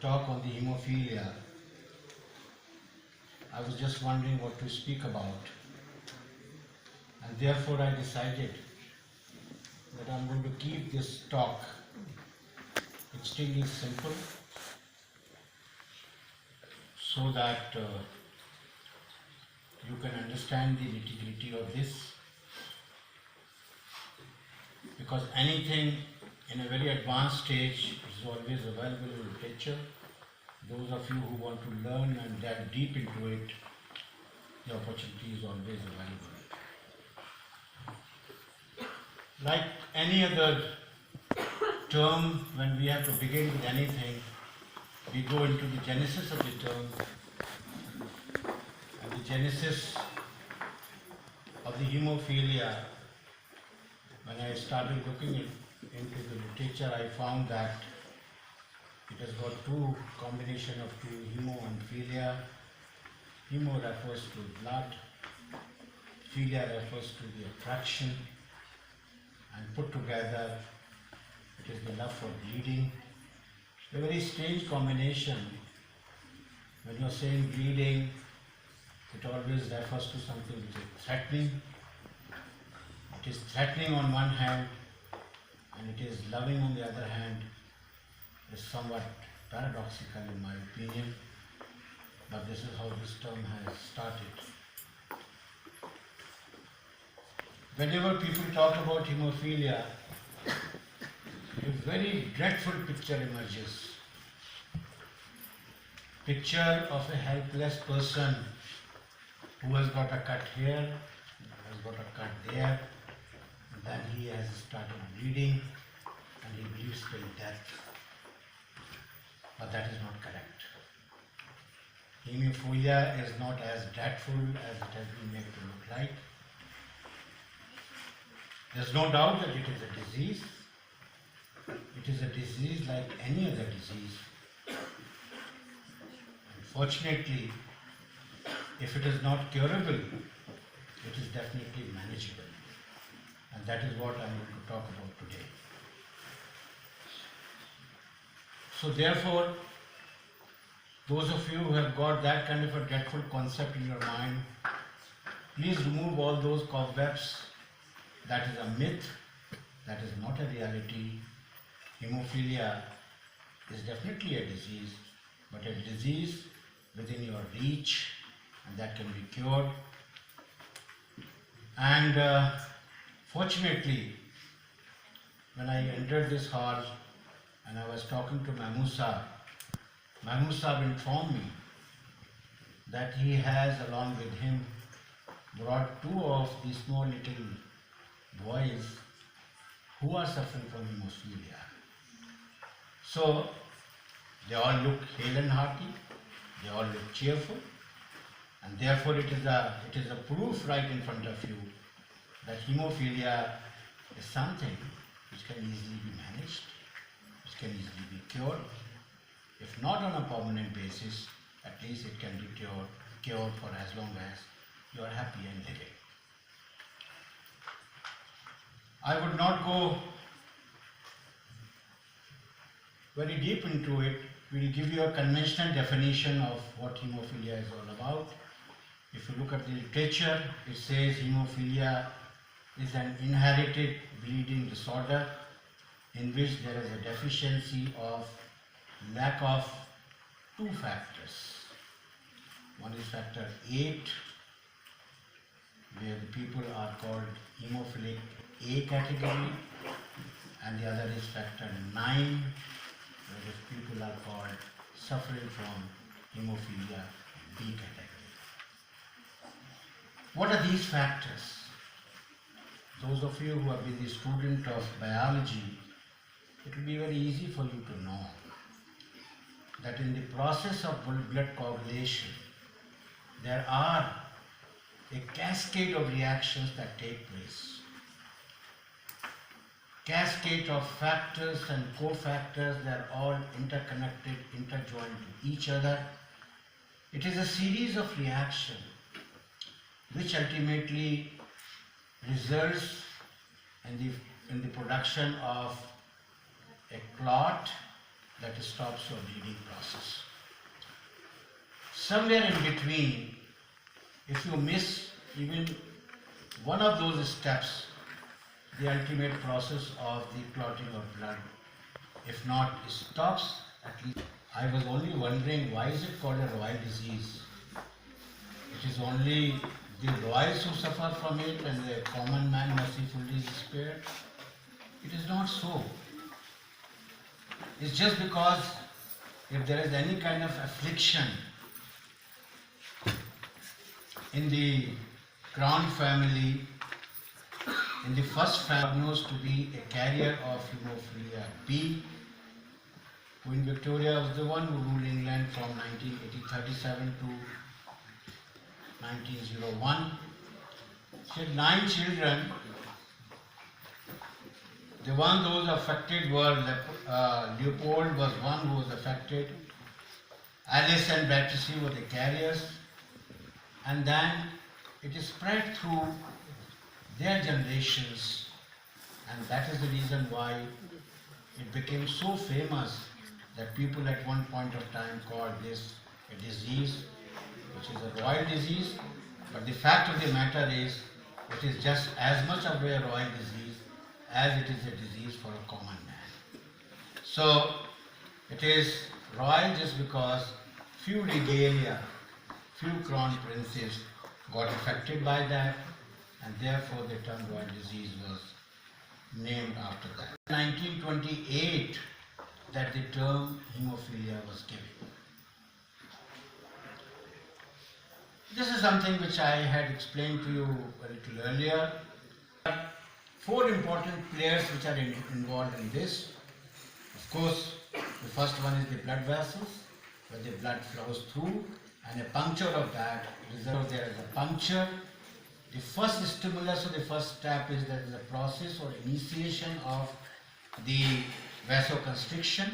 talk on the hemophilia, I was just wondering what to speak about, and therefore I decided that I'm going to keep this talk extremely simple so that you can understand the nitty-gritty of this, because anything in a very advanced stage is always available in literature. Those of you who want to learn and dive deep into it, the opportunity is always available. Like any other term, when we have to begin with anything, we go into the genesis of the term. And the genesis of the hemophilia, when I started looking into the literature, I found that it has got two combination of two, hemo and philia. Hemo refers to blood, philia refers to the attraction, and put together it is the love for bleeding. A very strange combination. When you are saying bleeding, it always refers to something which is threatening. It is threatening on one hand, and it is loving on the other hand. Is somewhat paradoxical in my opinion, but this is how this term has started. Whenever people talk about hemophilia, a very dreadful picture emerges. Picture of a helpless person who has got a cut here, has got a cut there, and then he has started bleeding and he bleeds till death. But that is not correct. Hemophilia is not as dreadful as it has been made to look like. There is no doubt that it is a disease. It is a disease like any other disease. Unfortunately, if it is not curable, it is definitely manageable. And that is what I am going to talk about today. So therefore, those of you who have got that kind of a dreadful concept in your mind, please remove all those cobwebs. That is a myth, that is not a reality. Hemophilia is definitely a disease, but a disease within your reach, and that can be cured. And fortunately, when I entered this hall and I was talking to Mahmood Sahab informed me that he has along with him brought two of the small little boys who are suffering from hemophilia. So they all look hale and hearty, they all look cheerful, and therefore it is a proof right in front of you that hemophilia is something which can easily be managed, which can easily be cured. If not on a permanent basis, at least it can be cured for as long as you are happy and living. I would not go very deep into it. We will give you a conventional definition of what hemophilia is all about. If you look at the literature, it says hemophilia is an inherited bleeding disorder in which there is a deficiency of lack of two factors. One is factor 8, where the people are called hemophilic A category, and the other is factor 9, where the people are called suffering from hemophilia B category. What are these factors? Those of you who have been the student of biology, it will be very easy for you to know that in the process of blood coagulation, there are a cascade of reactions that take place. Cascade of factors and cofactors, they are all interconnected, interjoined to each other. It is a series of reactions which ultimately results in the production of a clot that stops your bleeding process. Somewhere in between, if you miss even one of those steps, the ultimate process of the clotting of blood, if not stops, at least. I was only wondering, why is it called a royal disease? It is only the royals who suffer from it and the common man mercifully is spared. It is not so. It's just because if there is any kind of affliction in the crown family, in the first family diagnosed to be a carrier of hemophilia B. Queen Victoria was the one who ruled England from 1937 to 1901. She had 9 children. Those affected were Leopold was one who was affected. Alice and Beatrice were the carriers. And then it is spread through their generations, and that is the reason why it became so famous that people at one point of time called this a disease, which is a royal disease. But the fact of the matter is, it is just as much of a royal disease as it is a disease for a common man. So it is royal just because few regalia, few crown princes got affected by that, and therefore the term royal disease was named after that. 1928 that the term hemophilia was given. This is something which I had explained to you a little earlier. 4 important players which are involved in this. Of course, the first one is the blood vessels, where the blood flows through, and a puncture of that results there is a puncture. The first stimulus or the first step is that is a process or initiation of the vasoconstriction.